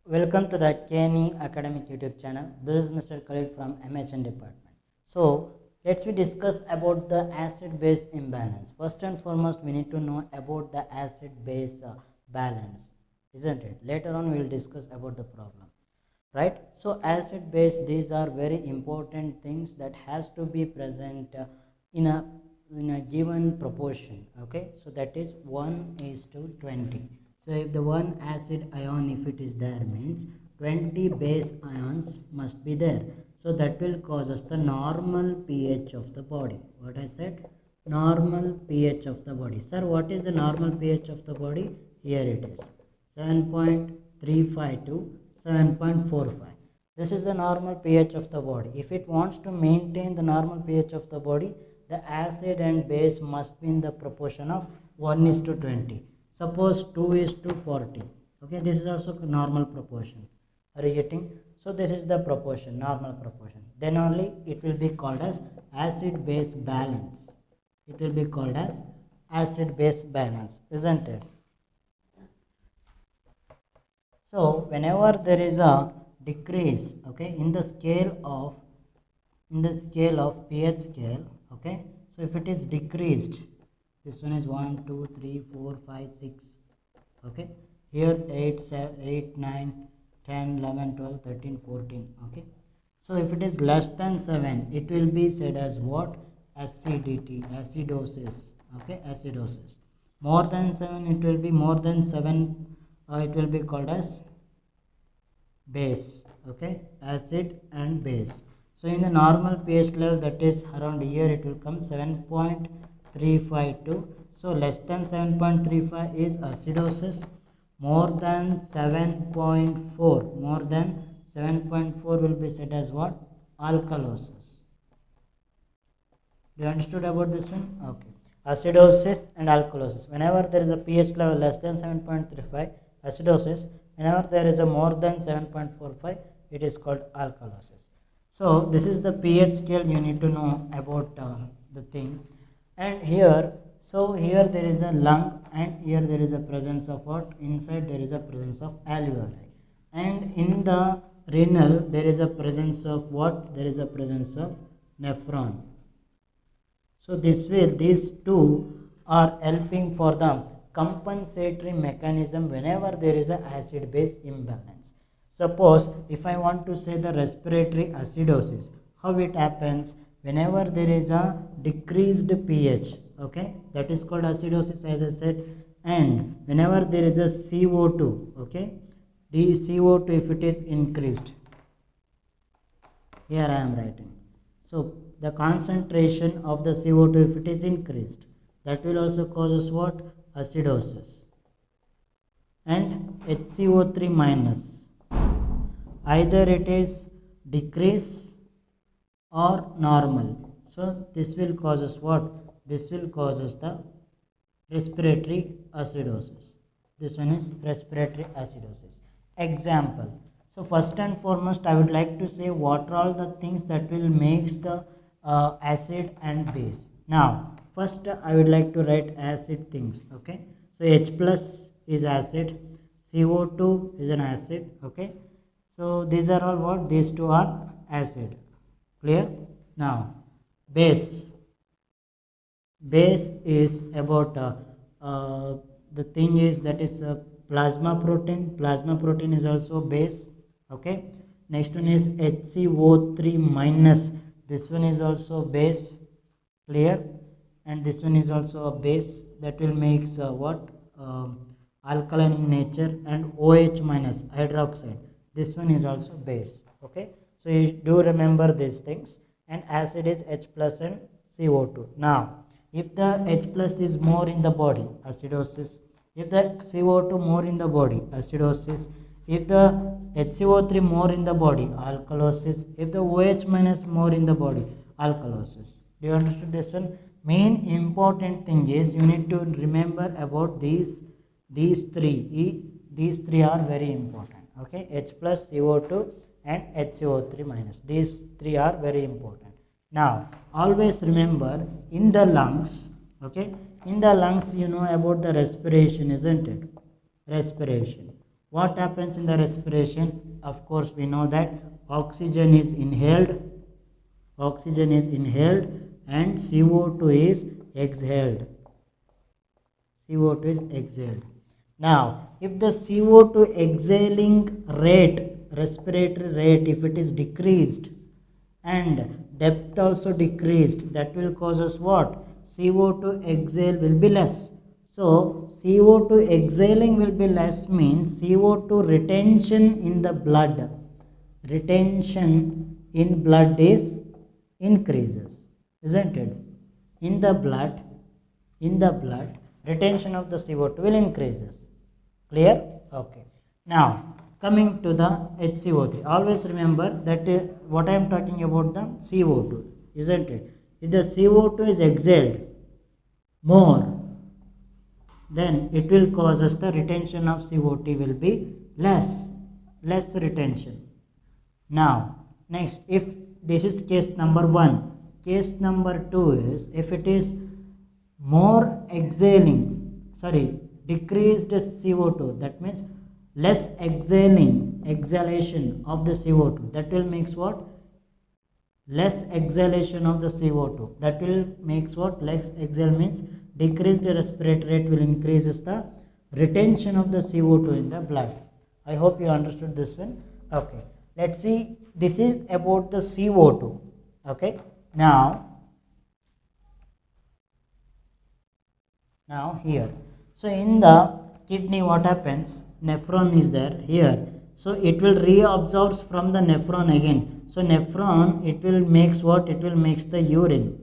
Welcome to the KEA Academic YouTube channel. This is Mr. Khalid from MHN department. So let's we discuss about the acid-base imbalance. First and foremost, we need to know about the acid-base balance, isn't it? Later on, we will discuss about the problem, right? So acid-base, these are very important things that has to be present in a given proportion. Okay, so that is 1:20. So if the one acid ion, if it is there, means 20 base ions must be there. So that will cause us the normal pH of the body. What I said? Normal pH of the body. Sir, what is the normal pH of the body? Here it is. 7.35 to 7.45. This is the normal pH of the body. If it wants to maintain the normal pH of the body, the acid and base must be in the proportion of 1:20. Suppose 2:40. Okay, this is also normal proportion. Are you getting? So this is the proportion, normal proportion. Then only it will be called as acid-base balance. It will be called as acid-base balance, isn't it? So whenever there is a decrease, okay, in the scale of pH scale, okay, so if it is decreased, this one is 1 2 3 4 5 6, okay, here 8 7 8 9 10 11 12 13 14, okay. So if it is less than 7, it will be said as what? Acidity, acidosis, okay, acidosis. More than 7, it will be more than 7, it will be called as base, okay, acid and base. So in the normal pH level, that is around here, it will come 7.352. So less than 7.35 is acidosis. More than 7.4 will be said as what? Alkalosis. Do you understood about this one? Okay. Acidosis and alkalosis. Whenever there is a pH level less than 7.35, acidosis. Whenever there is a more than 7.45, it is called alkalosis. So this is the pH scale you need to know about the thing. And here, so here there is a lung, and here there is a presence of what? Inside there is a presence of alveoli. And in the renal there is a presence of what? There is a presence of nephron. So these two are helping for the compensatory mechanism whenever there is an acid-base imbalance. Suppose if I want to say the respiratory acidosis, how it happens? Whenever there is a decreased pH, okay, that is called acidosis, as I said. And whenever there is a CO2, okay, the CO2, if it is increased, here I am writing. So the concentration of the CO2, if it is increased, that will also cause us what? Acidosis. And HCO3 minus, either it is decrease or normal. So this will cause us what? This will cause us the respiratory acidosis. This one is respiratory acidosis. Example. So first and foremost, I would like to say what are all the things that will make the acid and base. Now first I would like to write acid things, okay. So H plus is acid, CO2 is an acid, okay. So these are all what? These two are acid. Clear? Now base is about the thing is that is plasma protein is also base, okay. Next one is HCO3 minus, this one is also base. Clear? And this one is also a base, that will make what? Alkaline in nature. And OH minus, hydroxide, this one is also base, okay. So you do remember these things. And acid is H plus and CO2. Now if the H plus is more in the body, acidosis. If the CO2 more in the body, acidosis. If the HCO3 more in the body, alkalosis. If the OH minus more in the body, alkalosis. Do you understand this one? Main important thing is you need to remember about these three. These three are very important, okay. H plus, CO2 and HCO3 minus. These three are very important. Now always remember, in the lungs, okay, in the lungs you know about the respiration, isn't it? Respiration. What happens in the respiration? Of course, we know that oxygen is inhaled, and CO2 is exhaled. CO2 is exhaled. Now, if the CO2 exhaling rate, respiratory rate, if it is decreased and depth also decreased, that will cause us what? CO2 exhale will be less. So, CO2 exhaling will be less means CO2 retention in the blood. Retention in blood is increases, isn't it? In the blood, retention of the CO2 will increases. Clear? Okay. Now, coming to the HCO3. Always remember that what I am talking about the CO2, isn't it? If the CO2 is exhaled more, then it will cause us the retention of CO2 will be less retention. Now, next, if this is case number 1, case number 2 is if it is more decreased CO2, that means less exhalation of the CO2, that will makes what? Less exhalation of the CO2, that will makes what? Less exhale means decreased respiratory rate will increases the retention of the CO2 in the blood. I hope you understood this one. Okay, let's see, this is about the CO2. Okay, now here, so in the kidney what happens? Nephron is there here, so it will reabsorbs from the nephron again. So nephron, it will makes what? It will makes the urine.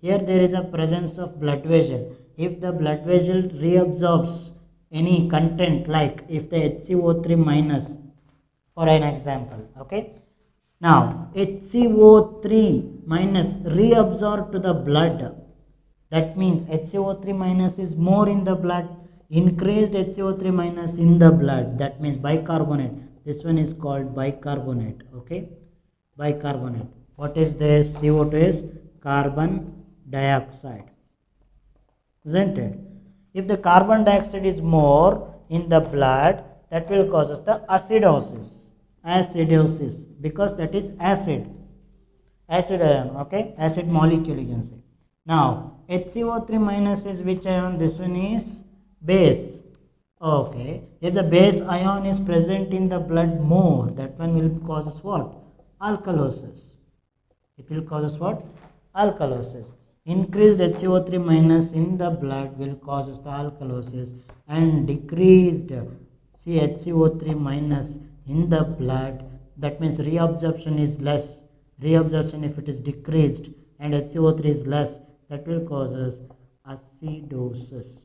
Here there is a presence of blood vessel. If the blood vessel reabsorbs any content, like if the HCO3 minus, for an example, okay. Now HCO3 minus reabsorbed to the blood, that means HCO3 minus is more in the blood, increased HCO3 minus in the blood, that means bicarbonate. This one is called bicarbonate. Okay, bicarbonate. What is this? CO2 is carbon dioxide, isn't it? If the carbon dioxide is more in the blood, that will cause us the acidosis, because that is acid ion. Okay, acid molecule, you can say. Now HCO3 minus is which ion? This one is base. Okay, if the base ion is present in the blood more, that one will cause us what? Alkalosis. It will cause us what? Alkalosis. Increased HCO3 minus in the blood will cause us the alkalosis, and decreased HCO3 minus in the blood, that means reabsorption is less. Reabsorption, if it is decreased and HCO3 is less, that will cause us acidosis.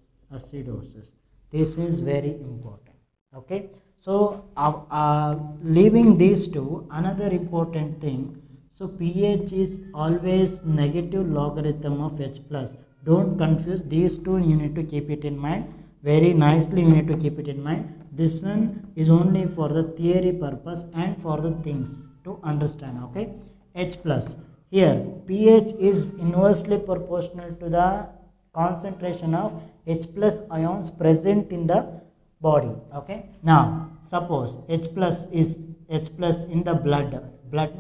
This is very important. Okay, so leaving these two, another important thing, so pH is always negative logarithm of H plus. Don't confuse these two, you need to keep it in mind very nicely. You need to keep it in mind. This one is only for the theory purpose and for the things to understand. Okay, H plus, here pH is inversely proportional to the concentration of H plus ions present in the body. Okay, now suppose H plus in the blood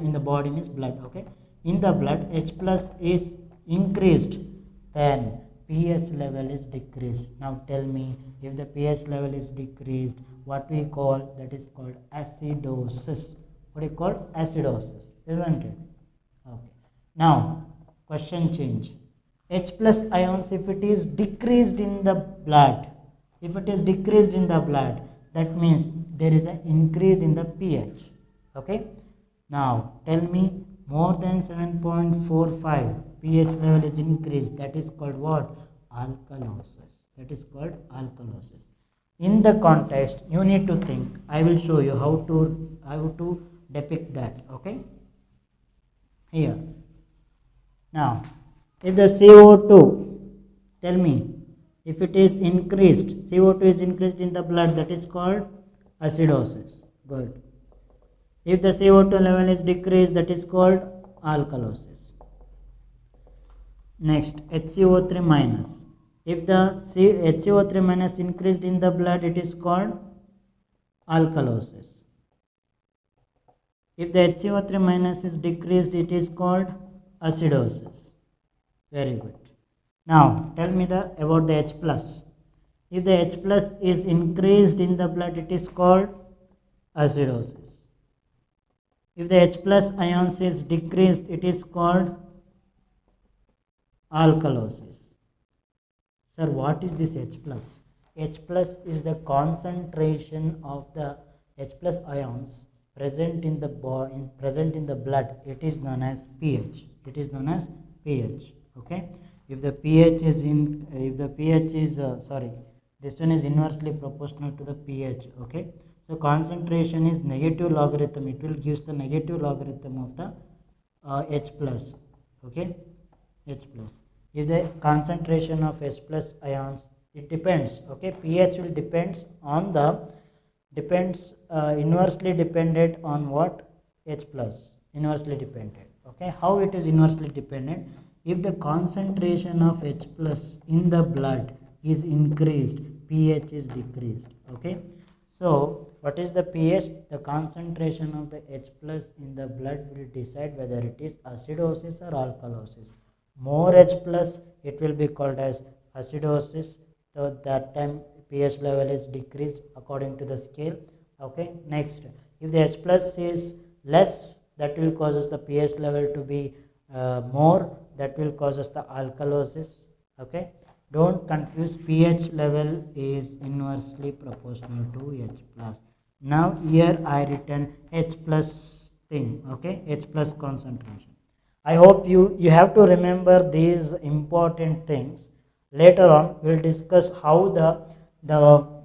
in the body means blood. Okay, in the blood H plus is increased, then pH level is decreased. Now tell me, if the pH level is decreased, what we call? That is called acidosis. What do you call? Acidosis, isn't it? Okay, now question change. H plus ions, if it is decreased in the blood, that means there is an increase in the pH. Okay, now tell me, more than 7.45 pH level is increased, that is called what? Alkalosis. In the context, you need to think. I will show you how to depict that. Okay, here, now if the CO2, tell me, if it is increased, CO2 is increased in the blood, that is called acidosis. Good. If the CO2 level is decreased, that is called alkalosis. Next, HCO3 minus. If the HCO3 minus increased in the blood, it is called alkalosis. If the HCO3 minus is decreased, it is called acidosis. Very good. Now tell me about the H plus. If the H plus is increased in the blood, it is called acidosis. If the H plus ions is decreased, it is called alkalosis. Sir, what is this H plus? H plus is the concentration of the H plus ions present in the blood. It is known as pH. It is known as pH. Okay. If the pH is this one is inversely proportional to the pH. Okay. So concentration is negative logarithm. It will give the negative logarithm of the H plus. Okay. H plus. If the concentration of H plus ions, it depends. Okay. pH will depends on the inversely dependent on what? H plus, inversely dependent. Okay, how it is inversely dependent? If the concentration of H plus in the blood is increased, pH is decreased. Okay, so what is the pH? The concentration of the H plus in the blood will decide whether it is acidosis or alkalosis. More H plus, it will be called as acidosis. So that time pH level is decreased according to the scale. Okay, next, if the H plus is less, that will causes the pH level to be more, that will causes the alkalosis. Okay, don't confuse, pH level is inversely proportional to H plus. Now here I written H plus thing. Okay, H plus concentration. I hope you have to remember these important things. Later on, we'll discuss how the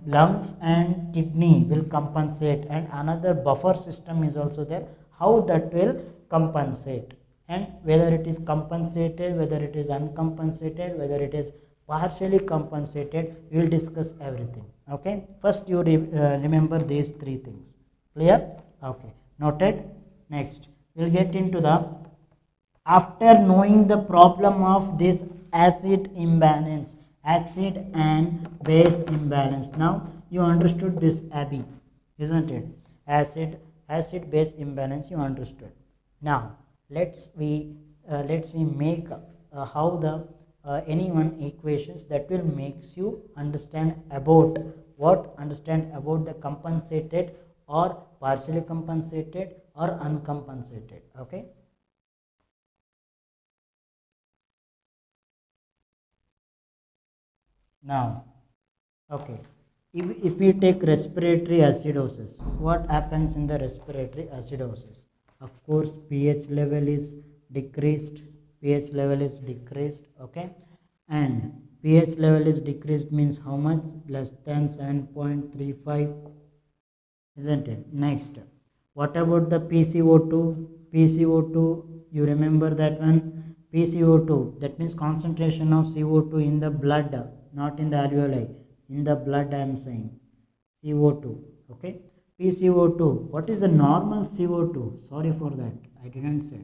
lungs and kidney will compensate, and another buffer system is also there, how that will compensate, and whether it is compensated, whether it is uncompensated, whether it is partially compensated. We will discuss everything. Okay, first you remember these three things. Clear? Okay, noted. Next, we'll get into the, after knowing the problem of this acid imbalance, acid and base imbalance, now you understood this AB, isn't it? Acid base imbalance you understood. Now let's we make how the any one equations that will makes you understand about the compensated or partially compensated or uncompensated. Okay. Now, okay, if we take respiratory acidosis, what happens in the respiratory acidosis? Of course, pH level is decreased. pH level is decreased. Okay, and pH level is decreased means how much? Less than 7.35, isn't it? Next, what about the PCO2? PCO2, you remember that one? PCO2, that means concentration of CO2 in the blood, not in the alveoli, in the blood I am saying. CO2, okay? PCO2, what is the normal CO2? Sorry for that, I didn't say.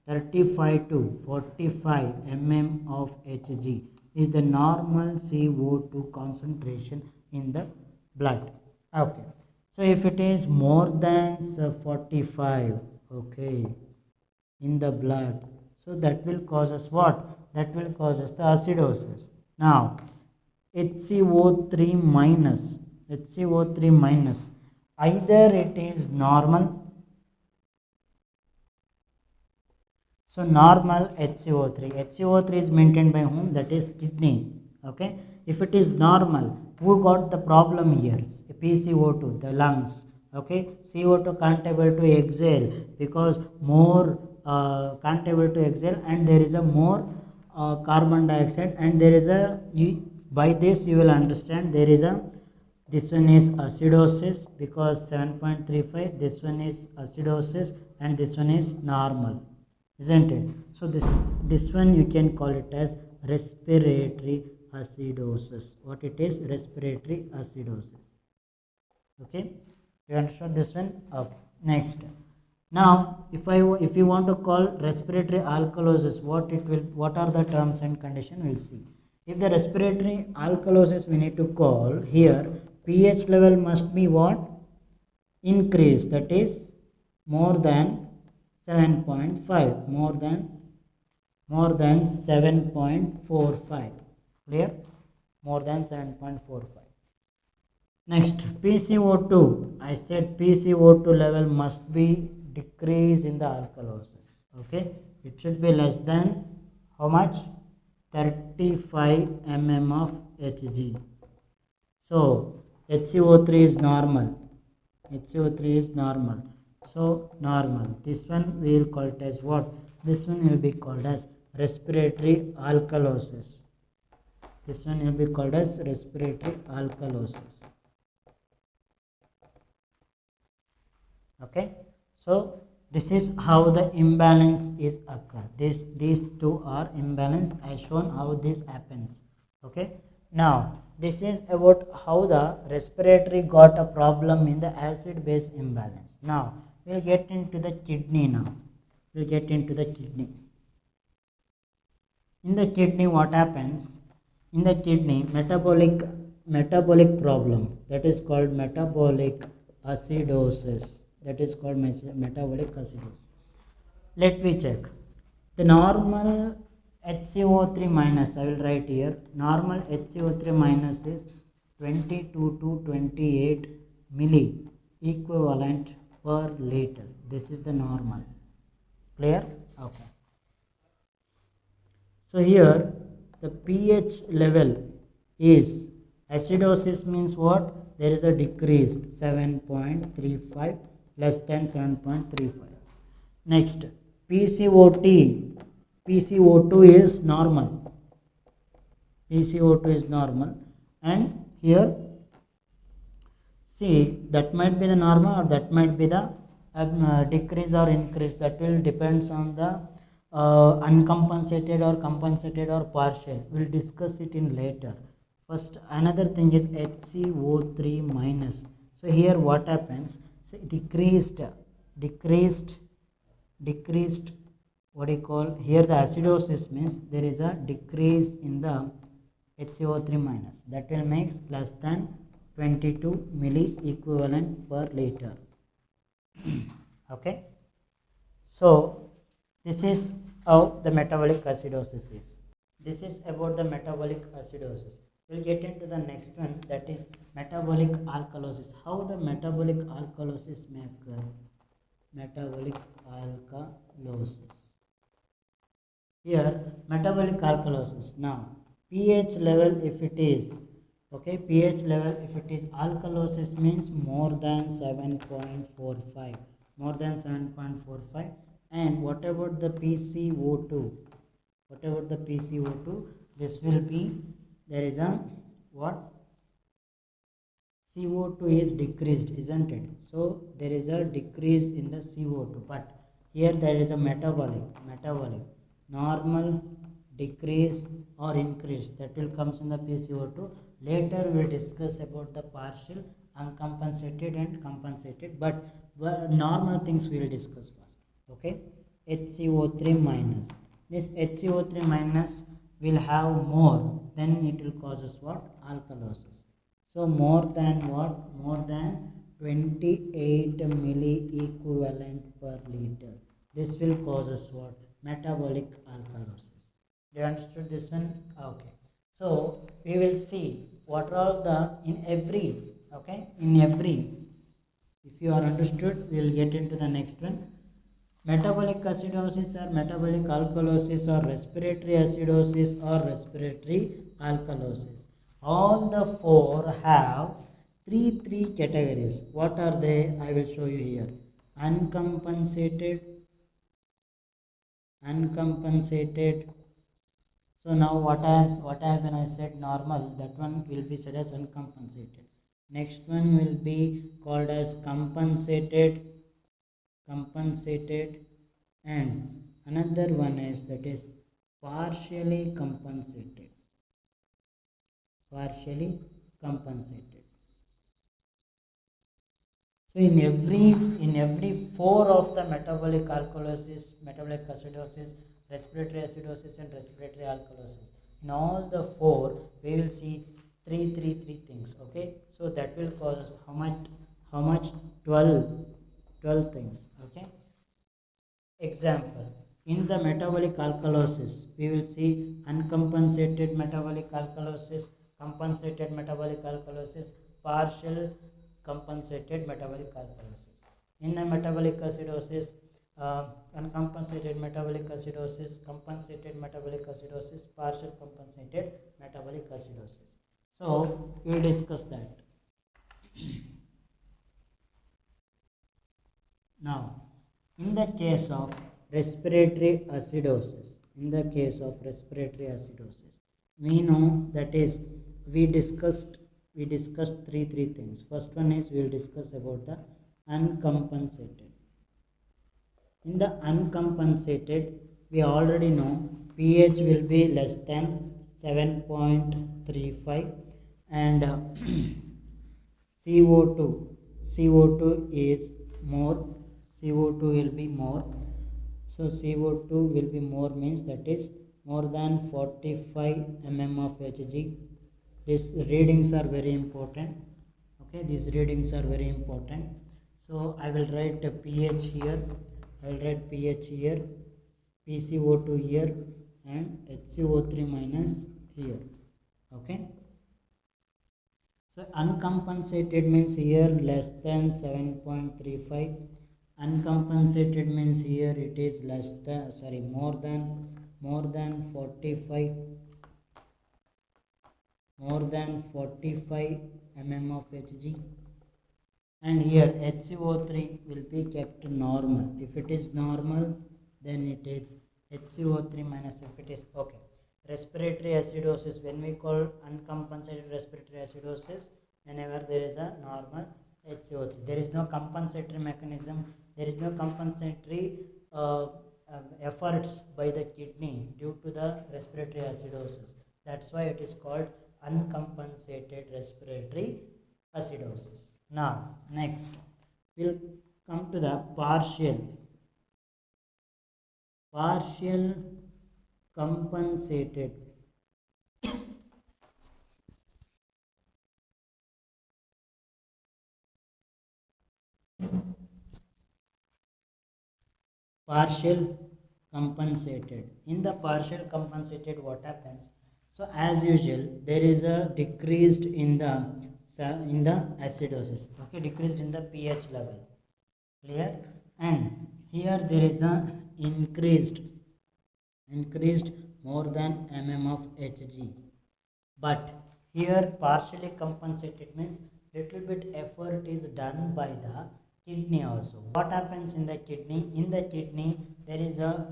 35 to 45 mm of Hg is the normal CO2 concentration in the blood. Okay, so if it is more than 45, okay, in the blood, so that will cause us what? That will cause us the acidosis. Now HCO3 minus, HCO3 minus, either it is normal. So normal HCO3, HCO3 is maintained by whom? That is kidney. Okay, if it is normal, who got the problem here? PCO2, the lungs. Okay, CO2 can't able to exhale because more can't able to exhale, and there is a more carbon dioxide, and there is a, by this you will understand, there is a, this one is acidosis because 7.35, this one is acidosis, and this one is normal, isn't it? So this one you can call it as respiratory acidosis. What it is? Respiratory acidosis. Okay, you understand this one? Okay. Next, now if you want to call respiratory alkalosis, what are the terms and condition? We'll see. If the respiratory alkalosis we need to call here, pH level must be what? Increase, that is more than 7.5, more than 7.45. Clear? More than 7.45. Next, PCO2. I said PCO2 level must be decreased in the alkalosis. Okay, it should be less than how much? 35 mm of Hg. So HCO3 is normal. HCO3 is normal. So normal. This one we will call it as what? This one will be called as respiratory alkalosis. This one will be called as respiratory alkalosis. Okay, so this is how the imbalance is occur. These two are imbalance. I shown how this happens. Okay, now this is about how the respiratory got a problem in the acid base imbalance. Now we'll get into the kidney. We'll get into the kidney. In the kidney, what happens? In the kidney, metabolic problem, that is called metabolic acidosis. That is called metabolic acidosis. Let me check. The normal HCO3 minus, I will write here, normal HCO3 minus is 22 to 28 milli equivalent per liter. This is the normal. Clear? Okay. So here the pH level is, acidosis means what? There is a decreased 7.35, less than 7.35. Next, PCO2 is normal. PCO2 is normal, and here see, that might be the normal or that might be the decrease or increase. That will depends on the uncompensated or compensated or partial. We'll discuss it in later. First, another thing is HCO3 minus. So here what happens? So decreased. What do you call here? The acidosis means there is a decrease in the HCO3 minus. That will make less than 22 milli equivalent per liter. Okay, so this is how the metabolic acidosis is. This is about the metabolic acidosis. We'll get into the next one, that is metabolic alkalosis. How the metabolic alkalosis may occur? Metabolic alkalosis. Here metabolic alkalosis. Now pH level, if it is okay, pH level if it is alkalosis means more than 7.45, more than 7.45. And what about the PCO2? What about the PCO2? This will be, there is a what? CO2 is decreased, isn't it? So there is a decrease in the CO2, but here there is a metabolic normal, decrease or increase, that will comes in the PCO2. Later we will discuss about the partial, uncompensated and compensated, but normal things we will discuss first. Okay, HCO3 minus. This HCO3 minus will have more, then it will cause us what? Alkalosis. So more than what? More than 28 milli equivalent per liter. This will cause us what? Metabolic alkalosis. Do you understood this one? Okay. So we will see what are all the in every. If you are understood, we will get into the next one. Metabolic acidosis or metabolic alkalosis or respiratory acidosis or respiratory alkalosis. All the four have three categories. What are they? I will show you here. Uncompensated. So now what I have when I said normal, that one will be said as uncompensated. Next one will be called as compensated, and another one is that is partially compensated. So in every four of the metabolic alkalosis, metabolic acidosis, respiratory acidosis and respiratory alkalosis, In all the four, we will see three things. Okay, so that will cause how much 12 things. Okay. Example, in the metabolic alkalosis, we will see uncompensated metabolic alkalosis, compensated metabolic alkalosis, partial compensated metabolic alkalosis. In the metabolic acidosis, uncompensated metabolic acidosis, compensated metabolic acidosis, partial compensated metabolic acidosis. So, we will discuss that. Now, in the case of respiratory acidosis, we know that is we discussed three things. First one is we will discuss about the uncompensated. In the uncompensated, we already know pH will be less than 7.35 and CO2 is more, CO2 will be more. So CO2 will be more means that is more than 45 mm of Hg. These readings are very important. Okay, these readings are very important. So I will write a pH here. I will write pH here, PCO2 here, and HCO3 minus here. Okay. So uncompensated means here less than 7.35. Uncompensated means here it is less than more than 45 mm of Hg. And here HCO3 will be kept normal. If it is normal, then it is HCO3 minus. If it is okay. Respiratory acidosis, when we call uncompensated respiratory acidosis, whenever there is a normal HCO3, there is no compensatory mechanism, there is no compensatory efforts by the kidney due to the respiratory acidosis. That's why it is called uncompensated respiratory acidosis. Now, next, we'll come to the partial compensated. Partial compensated. In the partial compensated, what happens? So as usual, there is a decreased in the acidosis. Okay, decreased in the pH level. Clear? And here there is a increased more than mm of Hg. But here partially compensated means little bit effort is done by the kidney also. What happens in the kidney? In the kidney there is a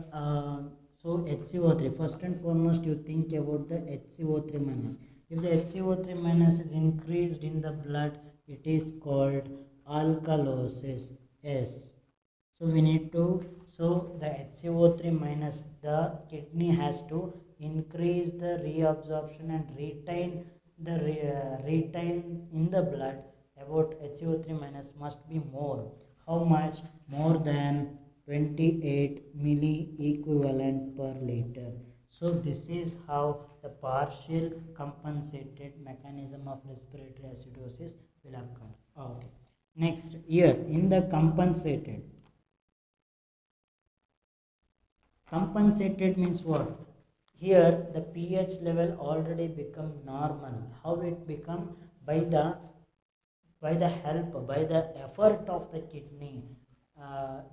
so HCO3. First and foremost, you think about the HCO3 minus. If the HCO3 minus is increased in the blood, it is called alkalosis. S. So we need to, so the HCO3 minus, the kidney has to increase the reabsorption and retain in the blood about HCO3 minus must be more. How much? More than 28 milli equivalent per liter. So this is how the partial compensated mechanism of respiratory acidosis will occur. Okay. Next, here in the compensated means what? Here the pH level already become normal. How it become? By the effort of the kidney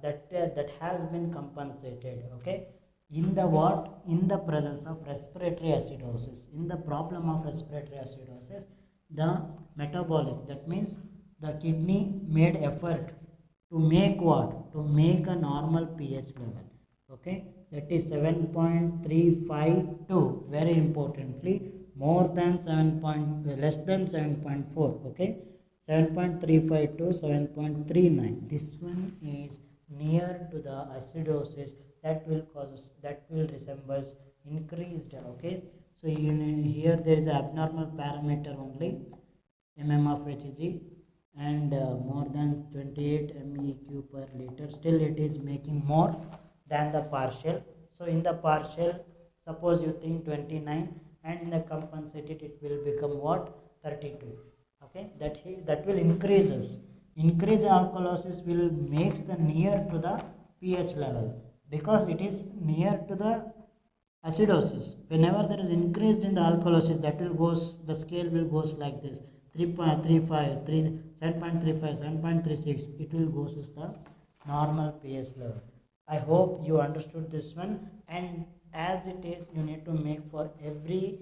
that has been compensated. Okay. In the what? In the presence of respiratory acidosis. In the problem of respiratory acidosis, the metabolic, that means the kidney made effort to make what? To make a normal pH level. Okay, that is 7.352. Very importantly, more than 7 less than 7.4. Okay, 7.35 to 7.39. This one is near to the acidosis that will resembles increased. Okay, so here there is an abnormal parameter only, mm of Hg, and more than 28 MEQ per liter. Still it is making more than the partial. So in the partial, suppose you think 29, and in the compensated it will become what? 32. Okay, that will increase alkalosis will makes the near to the pH level, because it is near to the acidosis. Whenever there is increased in the alkalosis, that will goes, the scale will goes like this: 3.35, 7.35, 7.36, it will goes as the normal pH level. I hope you understood this one, and as it is, you need to make for every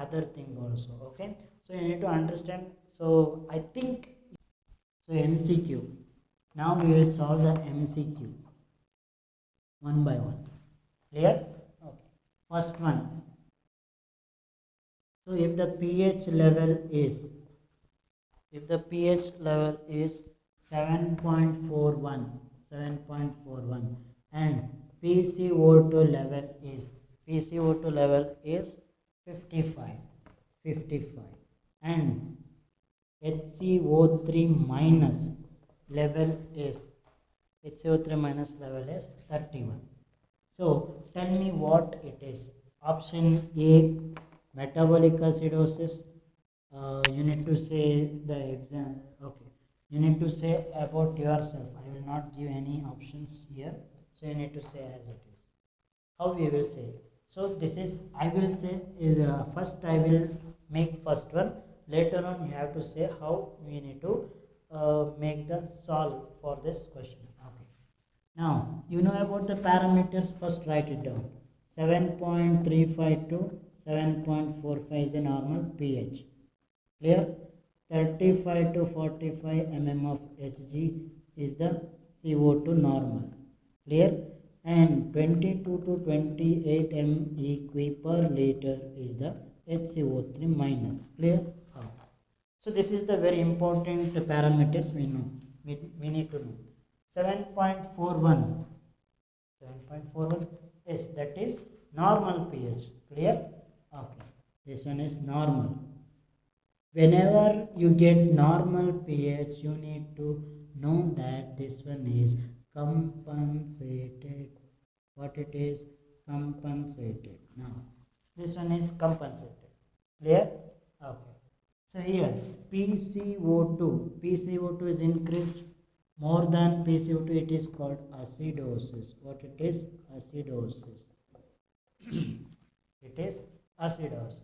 other thing also. Okay, so you need to understand. So I think, so MCQ, now we will solve the MCQ one by one. Clear? Okay, first one. So if the pH level is, if the pH level is 7.41, 7.41, and PCO2 level is, PCO2 level is 55, 55, and HCO3 minus level is, HCO3 minus level is 31. So tell me what it is. Option A, metabolic acidosis. You need to say the exam. Okay, you need to say about yourself. I will not give any options here, so you need to say as it is. How we will say? So this is, I will say is, first I will make first one. Later on you have to say how we need to make the solve for this question. Okay. Now, you know about the parameters, first write it down. 7.35 to 7.45 is the normal pH. Clear? 35 to 45 mm of Hg is the CO2 normal. Clear? And 22 to 28 meq per liter is the HCO3 minus. Clear? So this is the very important parameters we know. We need to know. 7.41, 7.41, yes, that is normal pH. Clear? Okay, this one is normal. Whenever you get normal pH, you need to know that this one is compensated. What it is? Compensated. Now, this one is compensated. Clear? Okay. So here PCO2 is increased more than PCO2, it is called acidosis. What it is? Acidosis. It is acidosis.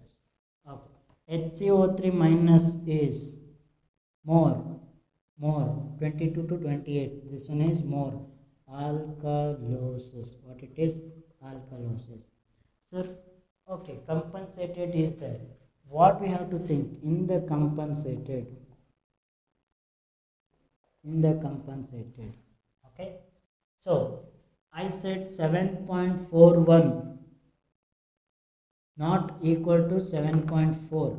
Okay. HCO3 minus is more, 22 to 28. This one is more, alkalosis. What it is? Alkalosis. Sir, okay, compensated is there. What we have to think in the compensated? In the compensated. Okay. So I said 7.41 not equal to 7.4.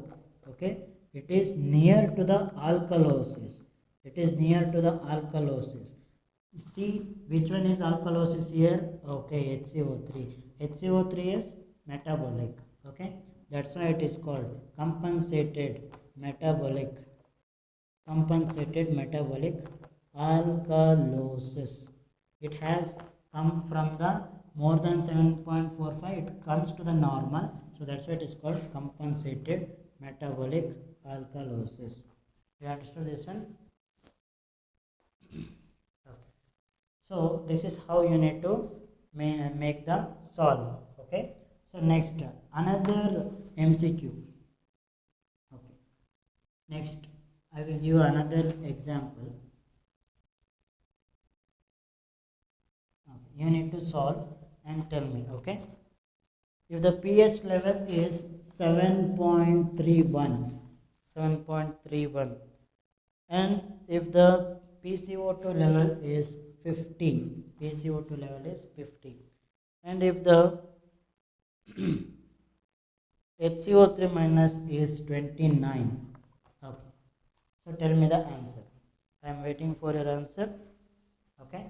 Okay. It is near to the alkalosis. It is near to the alkalosis. See which one is alkalosis here? Okay, HCO3. HCO3 is metabolic. Okay, that's why it is called compensated metabolic. Compensated metabolic alkalosis. It has come from the more than 7.45. It comes to the normal. So that's why it is called compensated metabolic alkalosis. You understood this one? So this is how you need to make the solve. Okay. So next, another MCQ. Okay. Next, I will give another example. Okay. You need to solve and tell me. Okay. If the pH level is 7.31, 7.31, and if the PCO2 level is 50, PCO2 level is 50, and if the HCO3 minus is 29. Okay, so tell me the answer. I am waiting for your answer. Okay,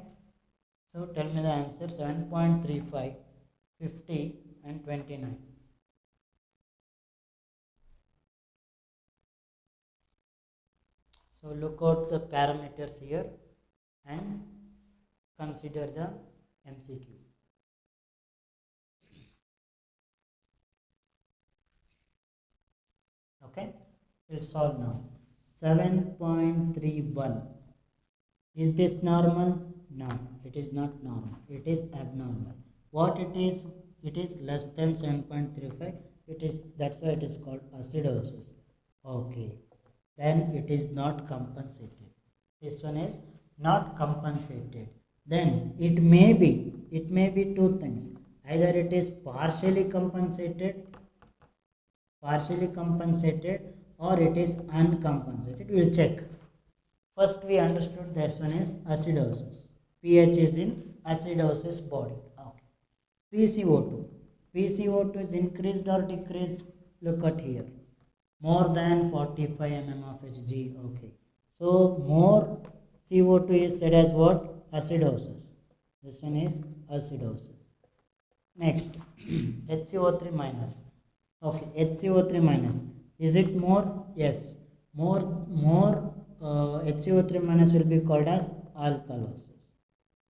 so tell me the answer. 7.35, 50 and 29. So look out the parameters here and consider the MCQ. Okay, we'll solve now. 7.31. Is this normal? No, it is not normal. It is abnormal. What it is? It is less than 7.35. It is, that's why it is called acidosis. Okay, then it is not compensated. This one is not compensated. Then it may be two things. Either it is partially compensated, or it is uncompensated. We will check. First we understood this one is acidosis. pH is in acidosis body. Okay. PCO2. PCO2 is increased or decreased? Look at here. More than 45 mm of Hg. Okay. So more CO2 is said as what? Acidosis. This one is acidosis. Next, HCO3 minus. Okay, HCO3 minus. Is it more? Yes. More HCO3 minus will be called as alkalosis.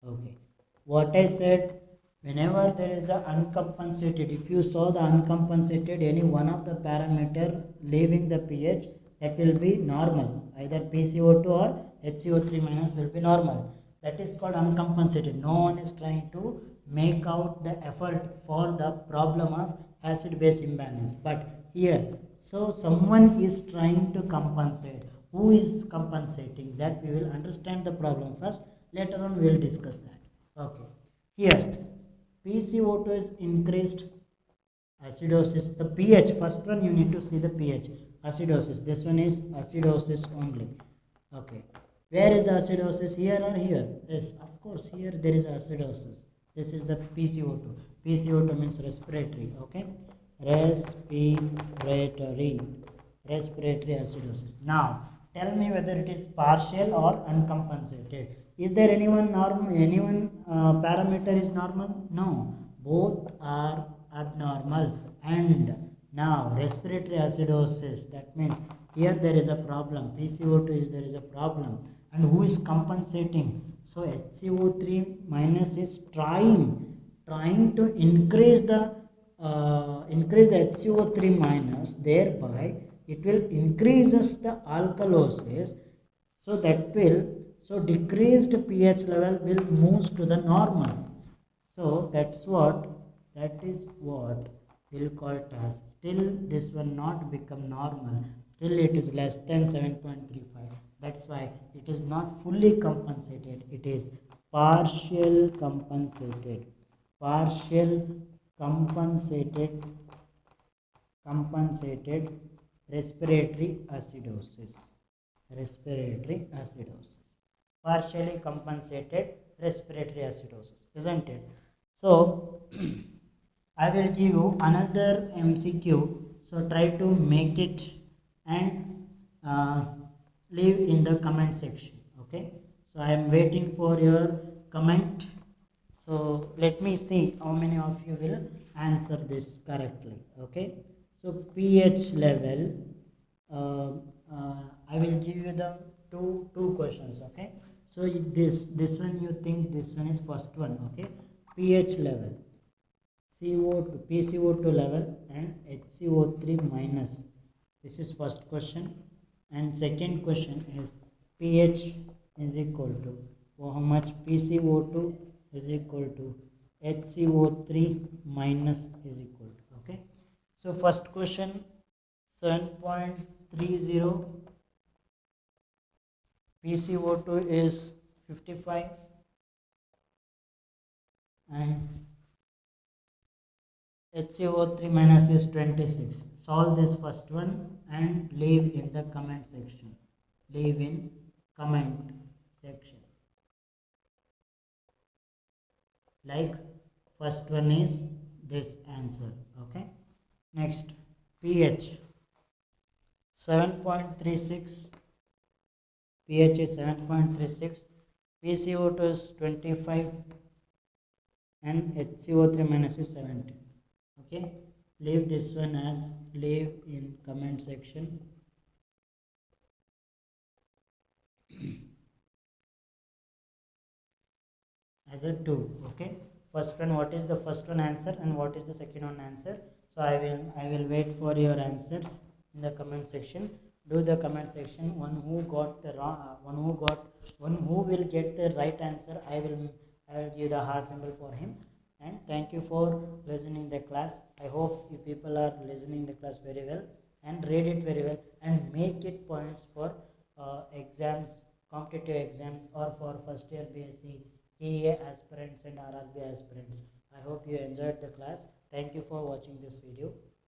Okay. What I said, whenever there is a uncompensated, if you saw the uncompensated, any one of the parameter leaving the pH, that will be normal. Either PCO2 or HCO3 minus will be normal. That is called uncompensated. No one is trying to make out the effort for the problem of acid base imbalance. But here, so someone is trying to compensate. Who is compensating? That we will understand the problem first. Later on we will discuss that. Okay. Here, PCO2 is increased. Acidosis, the pH, first one you need to see the pH. Acidosis, this one is acidosis only. Okay. Where is the acidosis? Here or here? Yes, of course, here there is acidosis. This is the PCO2. PCO2 means respiratory. Okay. Respiratory acidosis. Now, tell me whether it is partial or uncompensated. Is there anyone parameter is normal? No, both are abnormal. And now respiratory acidosis, that means here there is a problem. PCO2 is there is a problem, and who is compensating? So HCO3 minus is trying to increase the HCO3 minus, thereby it will increases the alkalosis, so that will, so decreased pH level will move to the normal. So that is what we'll call it as. Still this will not become normal, still it is less than 7.35. That's why it is not fully compensated, it is partial compensated respiratory acidosis. Partially compensated respiratory acidosis, isn't it? So I will give you another MCQ, so try to make it and leave in the comment section. Okay, so I am waiting for your comment. So let me see how many of you will answer this correctly. Okay, so pH level, I will give you the two questions. Okay, so this one you think this one is first one. Okay, pH level, CO2, PCO2 level and HCO3 minus. This is first question, and second question is pH is equal to, how much PCO2 is equal to HCO3 minus is equal to. Okay, so first question 7.30, PCO2 is 55 and HCO3 minus is 26. Solve this first one and leave in the comment section. Leave in comment section. Like first one is this answer. Okay. Next, pH 7.36. pH is 7.36. PCO2 is 25 and HCO3 minus is 70. Okay, leave this one as, leave in comment section. As a 2. Okay, first one, what is the first one answer and what is the second one answer? So I will wait for your answers. in the comment section. Do the comment section. One who got the wrong, one who will get the right answer, I will give the heart symbol for him. And thank you for listening the class. I hope you people are listening the class very well and read it very well and make it points for exams, competitive exams, or for first year BSc KEA aspirants and RRB aspirants. I hope you enjoyed the class. Thank you for watching this video.